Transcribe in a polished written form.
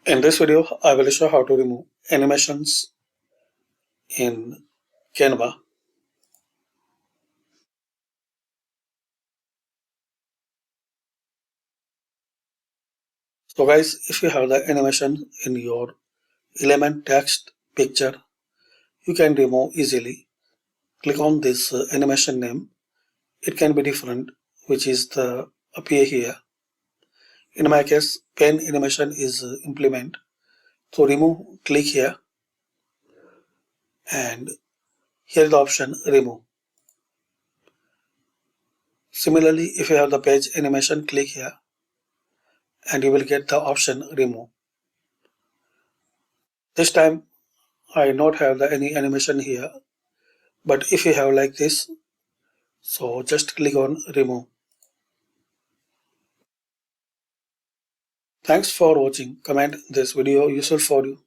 In this video, I will show how to remove animations in Canva. So guys, if you have the animation in your element, text, picture, you can remove easily. Click on this animation name. It can be different, which is the appear here. In my case, pen animation is implement. So remove, click here, and here is the option remove. Similarly, if you have the page animation, click here and you will get the option remove. This time I not have any animation here, but if you have like this, so just click on remove. Thanks for watching. Comment this video useful for you.